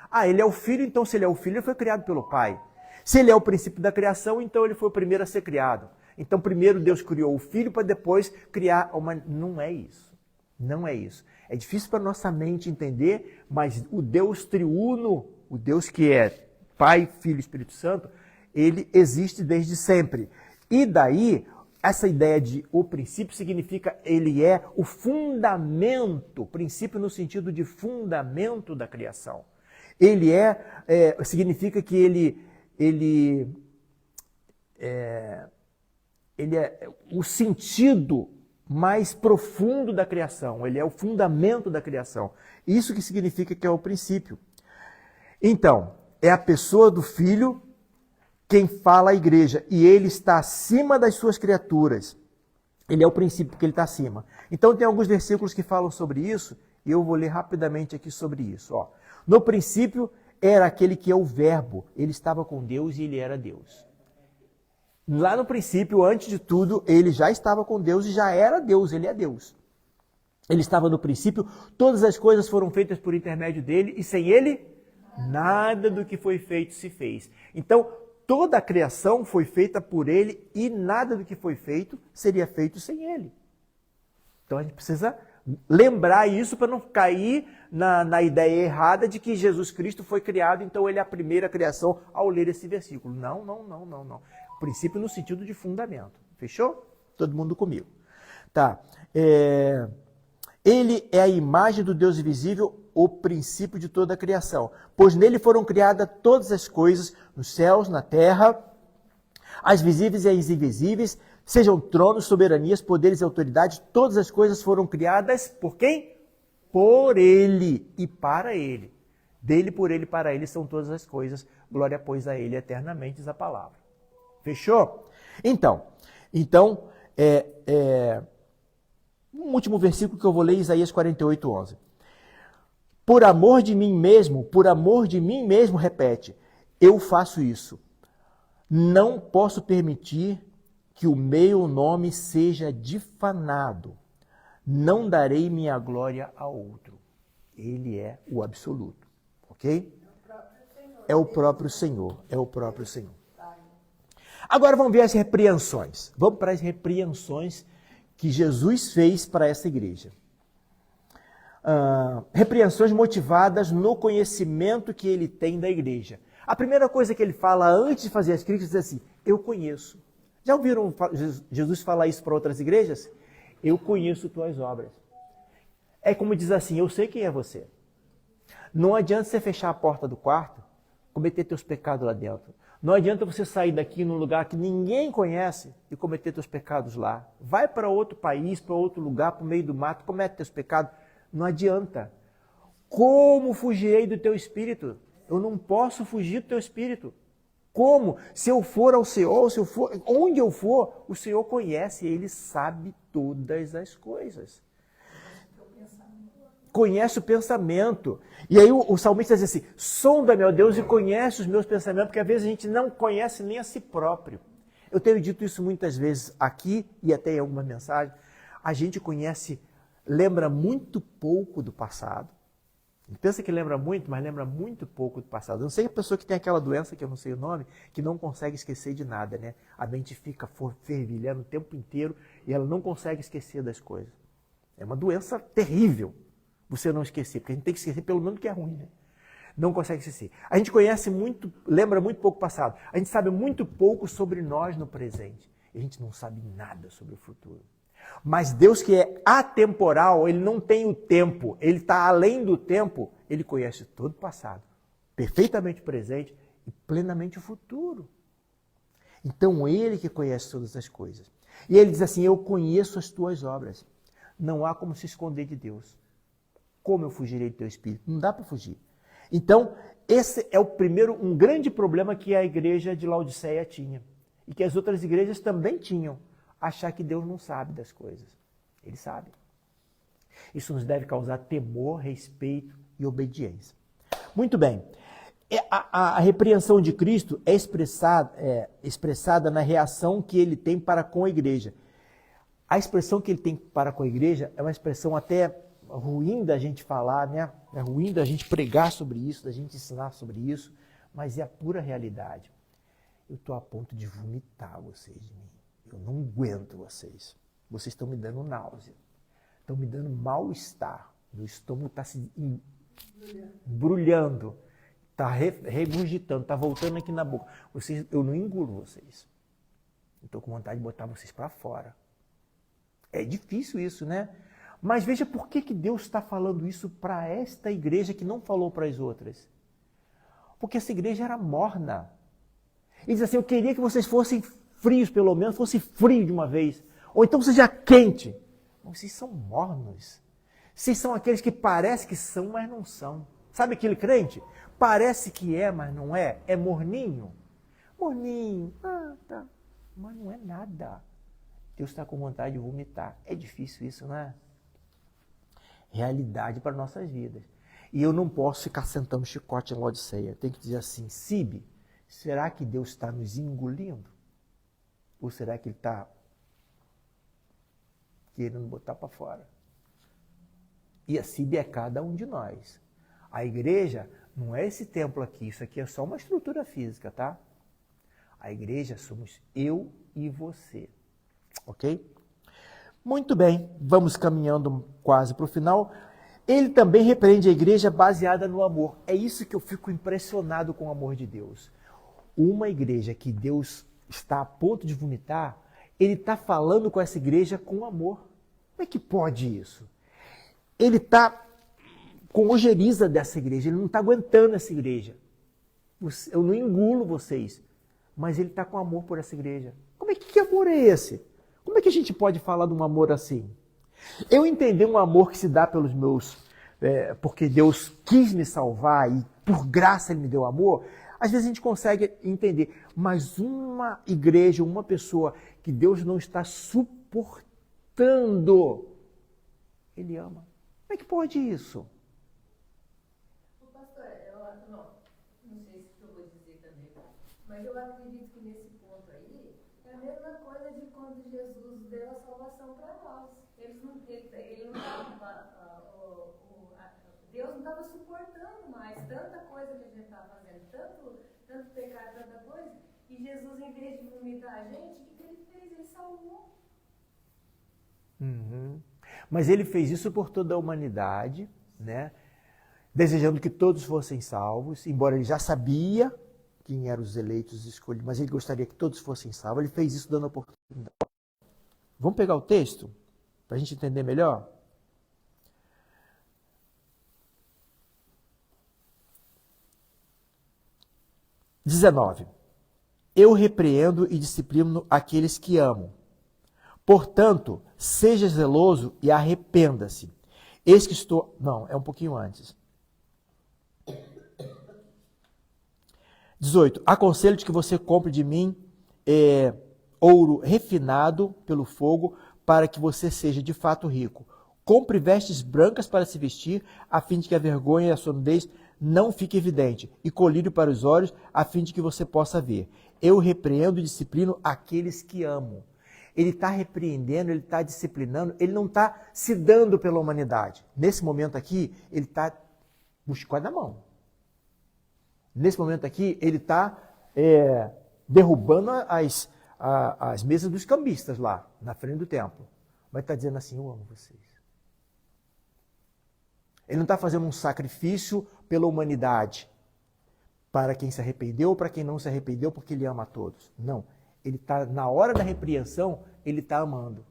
Ah, ele é o filho, então se ele é o filho, ele foi criado pelo pai. Se ele é o princípio da criação, então ele foi o primeiro a ser criado. Então primeiro Deus criou o filho para depois criar uma... Não é isso. Não é isso. É difícil para nossa mente entender, mas o Deus triuno, o Deus que é Pai, Filho e Espírito Santo, ele existe desde sempre. E daí, essa ideia de o princípio significa ele é o fundamento, princípio no sentido de fundamento da criação. Ele significa que ele é o sentido mais profundo da criação, ele é o fundamento da criação. Isso que significa que é o princípio. Então, é a pessoa do Filho quem fala à igreja, e ele está acima das suas criaturas. Ele é o princípio porque ele está acima. Então tem alguns versículos que falam sobre isso, e eu vou ler rapidamente aqui sobre isso. Ó. No princípio era aquele que é o verbo, ele estava com Deus e ele era Deus. Lá no princípio, antes de tudo, ele já estava com Deus e já era Deus, ele é Deus. Ele estava no princípio, todas as coisas foram feitas por intermédio dele e sem ele, nada do que foi feito se fez. Então, toda a criação foi feita por ele e nada do que foi feito seria feito sem ele. Então a gente precisa lembrar isso para não cair na ideia errada de que Jesus Cristo foi criado, então ele é a primeira criação ao ler esse versículo. Não. Princípio no sentido de fundamento. Fechou? Todo mundo comigo. Tá. Ele é a imagem do Deus invisível, o princípio de toda a criação. Pois nele foram criadas todas as coisas, nos céus, na terra, as visíveis e as invisíveis, sejam tronos, soberanias, poderes e autoridades, todas as coisas foram criadas por quem? Por ele e para ele. Dele, por ele, para ele são todas as coisas. Glória, pois, a ele eternamente, diz a palavra. Fechou? Então, um último versículo que eu vou ler, Isaías 48, 11. Por amor de mim mesmo, repete, eu faço isso. Não posso permitir que o meu nome seja difanado. Não darei minha glória a outro. Ele é o absoluto. Ok? É o próprio Senhor. É o próprio Senhor. Agora vamos ver as repreensões. Vamos para as repreensões que Jesus fez para essa igreja. Repreensões motivadas no conhecimento que ele tem da igreja. A primeira coisa que ele fala antes de fazer as críticas é assim, eu conheço. Já ouviram Jesus falar isso para outras igrejas? Eu conheço tuas obras. É como diz assim, eu sei quem é você. Não adianta você fechar a porta do quarto, cometer teus pecados lá dentro. Não adianta você sair daqui num lugar que ninguém conhece e cometer teus pecados lá. Vai para outro país, para outro lugar, para o meio do mato, comete teus pecados. Não adianta. Como fugirei do teu espírito? Eu não posso fugir do teu espírito. Como? Se eu for ao Senhor, se eu for, onde eu for, o Senhor conhece, ele sabe todas as coisas. Conhece o pensamento. E aí o salmista diz assim, sonda, meu Deus, e conhece os meus pensamentos, porque às vezes a gente não conhece nem a si próprio. Eu tenho dito isso muitas vezes aqui e até em alguma mensagem. A gente conhece, lembra muito pouco do passado Pensa que lembra muito, mas lembra muito pouco do passado. Eu não sei a pessoa que tem aquela doença, que eu não sei o nome, que não consegue esquecer de nada, né? A mente fica fervilhando o tempo inteiro e ela não consegue esquecer das coisas. É uma doença terrível você não esquecer, porque a gente tem que esquecer pelo menos o que é ruim, né? Não consegue esquecer. A gente conhece muito, lembra muito pouco o passado. A gente sabe muito pouco sobre nós no presente. E a gente não sabe nada sobre o futuro. Mas Deus, que é atemporal, ele não tem o tempo, ele está além do tempo, ele conhece todo o passado, perfeitamente o presente e plenamente o futuro. Então ele que conhece todas as coisas. E ele diz assim, eu conheço as tuas obras. Não há como se esconder de Deus. Como eu fugirei do teu espírito? Não dá para fugir. Então, esse é o primeiro, um grande problema que a igreja de Laodiceia tinha. E que as outras igrejas também tinham. Achar que Deus não sabe das coisas. Ele sabe. Isso nos deve causar temor, respeito e obediência. Muito bem. A repreensão de Cristo é expressada na reação que ele tem para com a igreja. A expressão que ele tem para com a igreja é uma expressão até ruim da gente falar, né? É ruim da gente pregar sobre isso, da gente ensinar sobre isso, mas é a pura realidade. Eu estou a ponto de vomitar vocês de mim. Eu não aguento vocês. Vocês estão me dando náusea. Estão me dando mal-estar. Meu estômago está se embrulhando. Está regurgitando. Está voltando aqui na boca. Eu não engulo vocês. Estou com vontade de botar vocês para fora. É difícil isso, né? Mas veja por que Deus está falando isso para esta igreja que não falou para as outras. Porque essa igreja era morna. Ele diz assim, eu queria que vocês fossem frios, pelo menos, fosse frio de uma vez. Ou então seja quente. Mas vocês são mornos. Vocês são aqueles que parecem que são, mas não são. Sabe aquele crente? Parece que é, mas não é. É morninho. Morninho. Tá. Mas não é nada. Deus está com vontade de vomitar. É difícil isso, não é? Realidade para nossas vidas. E eu não posso ficar sentando chicote em Laodiceia. Tem que dizer assim, Sibe, será que Deus está nos engolindo? Ou será que ele está querendo botar para fora? E a Sibe é cada um de nós. A igreja não é esse templo aqui, isso aqui é só uma estrutura física, tá? A igreja somos eu e você. Ok? Muito bem, vamos caminhando quase para o final. Ele também repreende a igreja baseada no amor. É isso que eu fico impressionado com o amor de Deus. Uma igreja que Deus está a ponto de vomitar, ele está falando com essa igreja com amor. Como é que pode isso? Ele está com ojeriza dessa igreja, ele não está aguentando essa igreja. Eu não engulo vocês, mas ele está com amor por essa igreja. Que amor é esse? Como é que a gente pode falar de um amor assim? Eu entendi um amor que se dá pelos meus... porque Deus quis me salvar e por graça ele me deu amor. Às vezes a gente consegue entender. Mas uma igreja, uma pessoa que Deus não está suportando, ele ama. Como é que pode isso? Pastor, não sei se eu vou dizer também, mas eu acredito que nesse ponto aí é a mesma coisa de quando Jesus deu a salvação para nós. Deus não estava suportando mais tanta coisa que a gente estava fazendo, tanto pecado, tanta coisa, e Jesus, em vez de vomitar a gente, o que ele fez? Ele salvou. Uhum. Mas ele fez isso por toda a humanidade, né? Desejando que todos fossem salvos, embora ele já sabia quem eram os eleitos escolhidos, mas ele gostaria que todos fossem salvos. Ele fez isso dando oportunidade. Vamos pegar o texto para a gente entender melhor? XIX. Eu repreendo e disciplino aqueles que amo. Portanto, seja zeloso e arrependa-se. Eis que estou... Não, é um pouquinho antes. 18. Aconselho-te que você compre de mim ouro refinado pelo fogo, para que você seja de fato rico. Compre vestes brancas para se vestir, a fim de que a vergonha e a sordidez não fique evidente, e colírio para os olhos, a fim de que você possa ver. Eu repreendo e disciplino aqueles que amo. Ele está repreendendo, ele está disciplinando, ele não está se dando pela humanidade. Nesse momento aqui, ele está o chicote na mão. Nesse momento aqui, ele está derrubando as mesas dos cambistas lá, na frente do templo. Mas está dizendo assim, eu amo vocês. Ele não está fazendo um sacrifício pela humanidade, para quem se arrependeu ou para quem não se arrependeu, porque ele ama a todos. Não. Ele está, na hora da repreensão, ele está amando.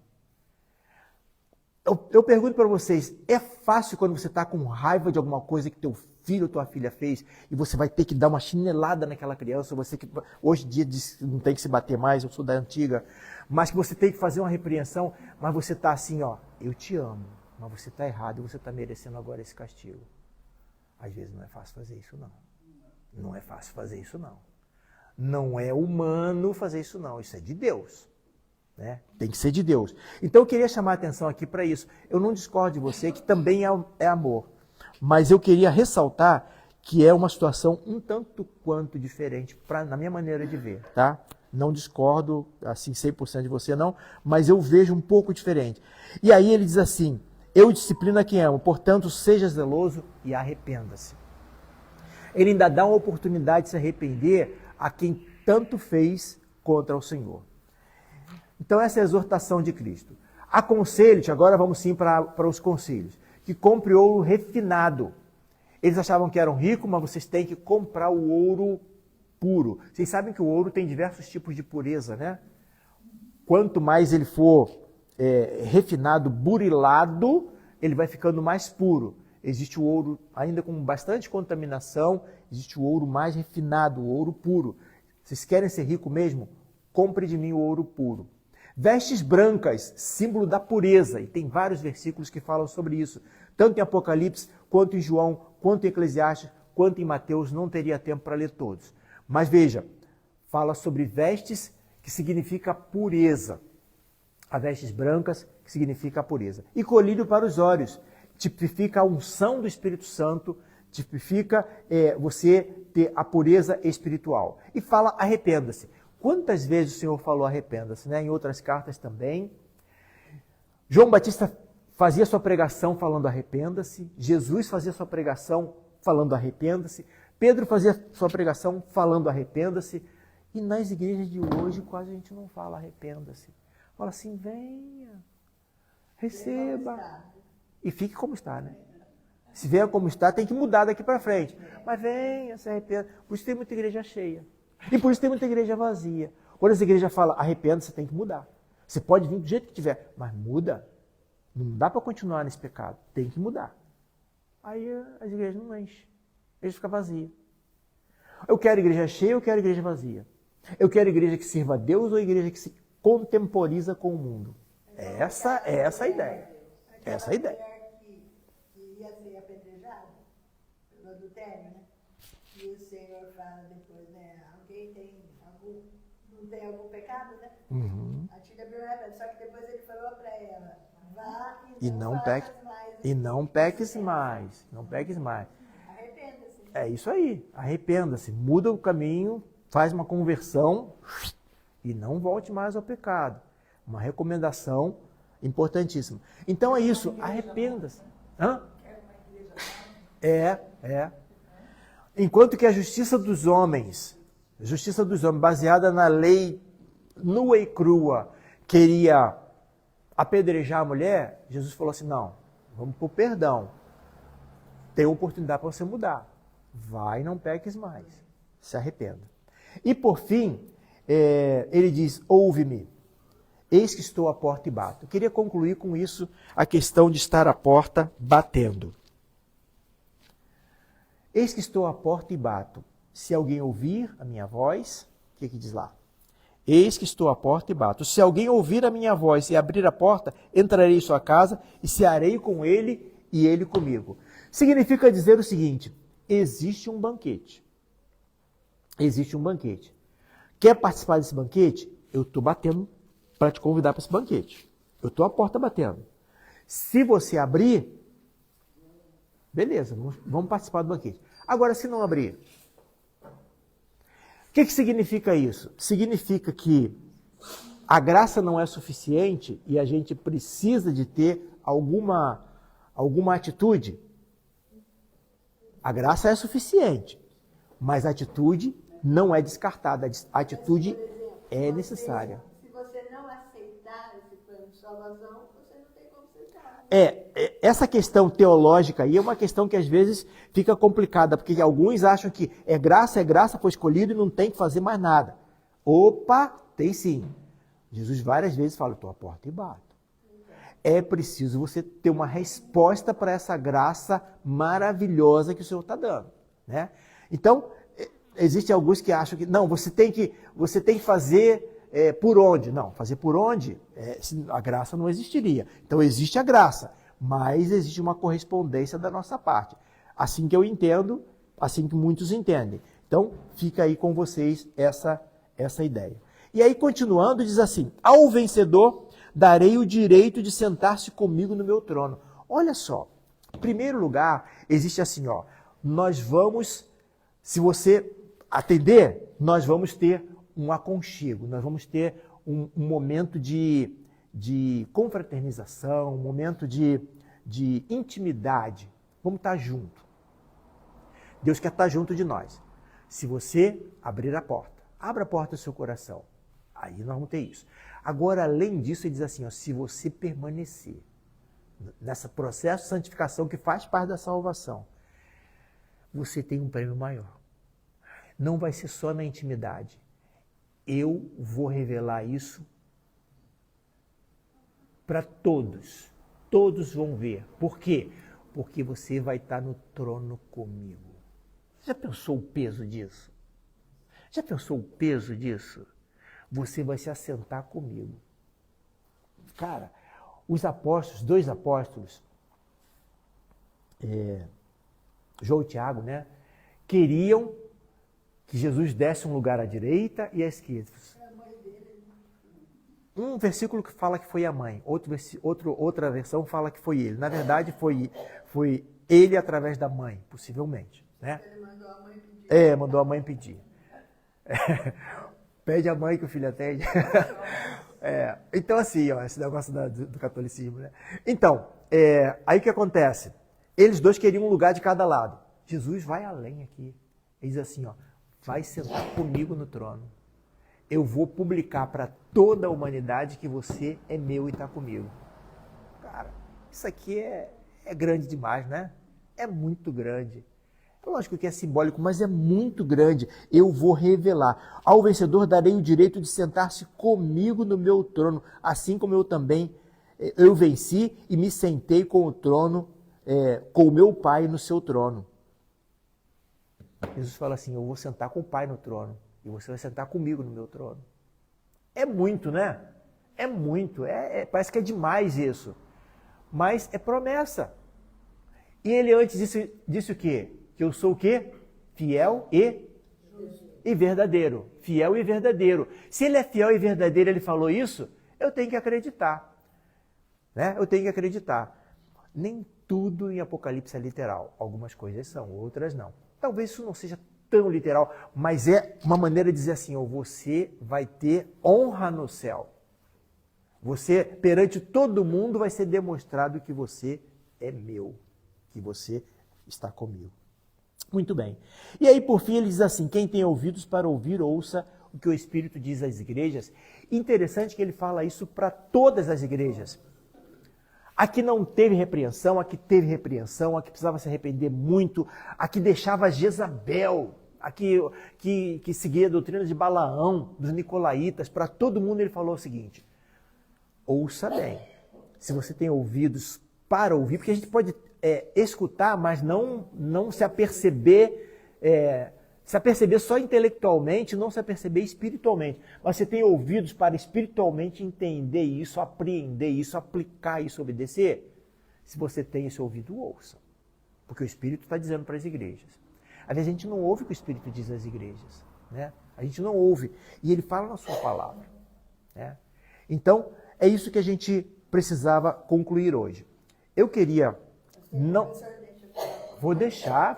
Eu pergunto para vocês, é fácil quando você está com raiva de alguma coisa que teu filho ou tua filha fez e você vai ter que dar uma chinelada naquela criança, você que hoje em dia diz que não tem que se bater mais, eu sou da antiga, mas que você tem que fazer uma repreensão, mas você está assim, ó, eu te amo, mas você está errado e você está merecendo agora esse castigo. Às vezes não é fácil fazer isso não. Não é fácil fazer isso não. Não é humano fazer isso não, isso é de Deus. Né? Tem que ser de Deus. Então eu queria chamar a atenção aqui para isso. Eu não discordo de você, que também é amor. Mas eu queria ressaltar que é uma situação um tanto quanto diferente na minha maneira de ver. Tá? Não discordo assim 100% de você não, mas eu vejo um pouco diferente. E aí ele diz assim, eu disciplino a quem amo, portanto seja zeloso e arrependa-se. Ele ainda dá uma oportunidade de se arrepender a quem tanto fez contra o Senhor. Então essa é a exortação de Cristo. Aconselho-te, agora vamos sim para os conselhos, que compre ouro refinado. Eles achavam que eram ricos, mas vocês têm que comprar o ouro puro. Vocês sabem que o ouro tem diversos tipos de pureza, né? Quanto mais ele for refinado, burilado, ele vai ficando mais puro. Existe o ouro ainda com bastante contaminação, existe o ouro mais refinado, o ouro puro. Vocês querem ser rico mesmo? Compre de mim o ouro puro. Vestes brancas, símbolo da pureza, e tem vários versículos que falam sobre isso, tanto em Apocalipse, quanto em João, quanto em Eclesiastes, quanto em Mateus, não teria tempo para ler todos. Mas veja, fala sobre vestes, que significa pureza. A vestes brancas, que significa a pureza. E colírio para os olhos, tipifica a unção do Espírito Santo, tipifica você ter a pureza espiritual. E fala arrependa-se. Quantas vezes o Senhor falou arrependa-se, né? Em outras cartas também. João Batista fazia sua pregação falando arrependa-se. Jesus fazia sua pregação falando arrependa-se. Pedro fazia sua pregação falando arrependa-se. E nas igrejas de hoje quase a gente não fala arrependa-se. Fala assim, venha, receba. E fique como está, né? Se venha como está, tem que mudar daqui para frente. Mas venha, se arrependa. Por isso tem muita igreja cheia. E por isso tem muita igreja vazia. Quando as igrejas falam arrependa, você tem que mudar. Você pode vir do jeito que tiver, mas muda. Não dá para continuar nesse pecado. Tem que mudar. Aí as igrejas não enchem. A igreja fica vazia. Eu quero igreja cheia, eu quero igreja vazia. Eu quero igreja que sirva a Deus ou igreja que se contemporiza com o mundo. Essa é a ideia. Essa é a ideia. Que ia ser apedrejada pelo adultério, né? E o Senhor fala depois, né? Não tem algum pecado, né? Uhum. Atire a primeira pedra. Só que depois ele falou para ela, vá e não peques mais. E não peques mais. Não peques mais. Arrependa-se. É isso aí. Arrependa-se. Muda o caminho, faz uma conversão e não volte mais ao pecado. Uma recomendação importantíssima. Então é isso. Arrependa-se. Hã? Enquanto que a justiça dos homens, baseada na lei nua e crua, queria apedrejar a mulher, Jesus falou assim, não, vamos por perdão. Tem oportunidade para você mudar. Vai, não peques mais. Se arrependa. E por fim, ele diz, ouve-me. Eis que estou à porta e bato. Eu queria concluir com isso a questão de estar à porta batendo. Eis que estou à porta e bato. Se alguém ouvir a minha voz, o que diz lá? Eis que estou à porta e bato. Se alguém ouvir a minha voz e abrir a porta, entrarei em sua casa e cearei com ele e ele comigo. Significa dizer o seguinte, existe um banquete. Existe um banquete. Quer participar desse banquete? Eu estou batendo para te convidar para esse banquete. Eu estou à porta batendo. Se você abrir, beleza, vamos participar do banquete. Agora, se não abrir, o que significa isso? Significa que a graça não é suficiente e a gente precisa de ter alguma atitude. A graça é suficiente, mas a atitude não é descartada. A atitude é necessária. Se você não aceitar esse plano de salvação, você não tem como aceitar. Essa questão teológica aí é uma questão que às vezes fica complicada, porque alguns acham que é graça, foi escolhido e não tem que fazer mais nada. Opa, tem sim. Jesus várias vezes fala, estou à porta e bato. É preciso você ter uma resposta para essa graça maravilhosa que o Senhor está dando, né? Então, existem alguns que acham que, não, você tem que fazer por onde? Não, fazer por onde? A graça não existiria. Então, existe a graça, mas existe uma correspondência da nossa parte. Assim que eu entendo, assim que muitos entendem. Então, fica aí com vocês essa ideia. E aí, continuando, diz assim, ao vencedor darei o direito de sentar-se comigo no meu trono. Olha só, em primeiro lugar, existe assim, ó, nós vamos, se você atender, nós vamos ter um aconchego, nós vamos ter um momento de confraternização, um momento de intimidade. Vamos estar junto. Deus quer estar junto de nós. Se você abrir a porta, abra a porta do seu coração. Aí nós vamos ter isso. Agora, além disso, ele diz assim, ó, se você permanecer nesse processo de santificação que faz parte da salvação, você tem um prêmio maior. Não vai ser só na intimidade. Eu vou revelar isso para todos. Todos vão ver. Por quê? Porque você vai estar no trono comigo. Já pensou o peso disso? Já pensou o peso disso? Você vai se assentar comigo. Cara, os apóstolos, 2 apóstolos, João e Tiago, né, queriam que Jesus desse um lugar à direita e à esquerda. Um versículo que fala que foi a mãe, outra versão fala que foi ele. Na verdade, foi ele através da mãe, possivelmente. Né? Ele mandou a mãe pedir. Mandou a mãe pedir. Pede a mãe que o filho atende. Então, assim, ó, esse negócio do catolicismo, né? Então, aí o que acontece? Eles 2 queriam um lugar de cada lado. Jesus vai além aqui. Ele diz assim, ó, vai sentar comigo no trono. Eu vou publicar para toda a humanidade que você é meu e está comigo. Cara, isso aqui é grande demais, né? É muito grande. Lógico que é simbólico, mas é muito grande. Eu vou revelar. Ao vencedor darei o direito de sentar-se comigo no meu trono, assim como eu venci e me sentei com o trono, com o meu Pai no seu trono. Jesus fala assim, eu vou sentar com o Pai no trono e você vai sentar comigo no meu trono. É muito, né? É muito. Parece que é demais isso. Mas é promessa. E ele antes disse o quê? Que eu sou o quê? Fiel e verdadeiro. Fiel e verdadeiro. Se ele é fiel e verdadeiro, ele falou isso, eu tenho que acreditar. Né? Eu tenho que acreditar. Nem tudo em Apocalipse é literal. Algumas coisas são, outras não. Talvez isso não seja tão literal, mas é uma maneira de dizer assim, você vai ter honra no céu. Você, perante todo mundo, vai ser demonstrado que você é meu, que você está comigo. Muito bem. E aí, por fim, ele diz assim, quem tem ouvidos para ouvir, ouça o que o Espírito diz às igrejas. Interessante que ele fala isso para todas as igrejas. A que não teve repreensão, a que teve repreensão, a que precisava se arrepender muito, a que deixava Jezabel, a que seguia a doutrina de Balaão, dos nicolaítas, para todo mundo ele falou o seguinte, ouça bem, se você tem ouvidos para ouvir, porque a gente pode escutar, mas não se aperceber, se aperceber só intelectualmente, não se aperceber espiritualmente. Mas você tem ouvidos para espiritualmente entender isso, apreender isso, aplicar isso, obedecer? Se você tem esse ouvido, ouça. Porque o Espírito está dizendo para as igrejas. Às vezes a gente não ouve o que o Espírito diz às igrejas. Né? A gente não ouve. E ele fala na sua palavra. Né? Então, é isso que a gente precisava concluir hoje. Eu queria... Vou deixar.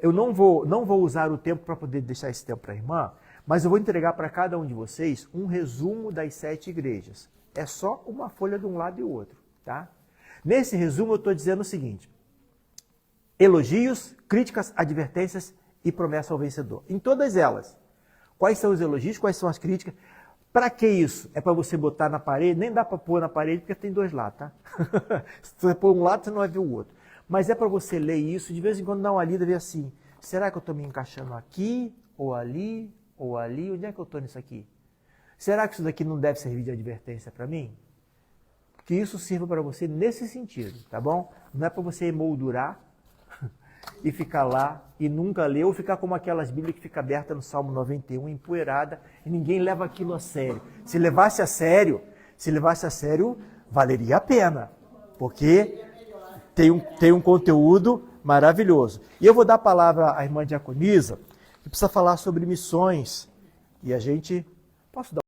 Eu não vou usar o tempo para poder deixar esse tempo para a irmã, mas eu vou entregar para cada um de vocês um resumo das 7 igrejas. É só uma folha de um lado e o outro, tá? Nesse resumo eu estou dizendo o seguinte, elogios, críticas, advertências e promessa ao vencedor. Em todas elas. Quais são os elogios, quais são as críticas? Para que isso? É para você botar na parede? Nem dá para pôr na parede porque tem dois lados, tá? Se você pôr um lado, você não vai ver o outro. Mas é para você ler isso, de vez em quando dar uma lida e ver assim, será que eu estou me encaixando aqui, ou ali, ou ali? Onde é que eu estou nisso aqui? Será que isso daqui não deve servir de advertência para mim? Que isso sirva para você nesse sentido, tá bom? Não é para você emoldurar e ficar lá e nunca ler, ou ficar como aquelas bíblias que fica aberta no Salmo 91, empoeirada, e ninguém leva aquilo a sério. Se levasse a sério, valeria a pena, porque tem um conteúdo maravilhoso. E eu vou dar a palavra à irmã Diaconisa, que precisa falar sobre missões, e a gente... Posso dar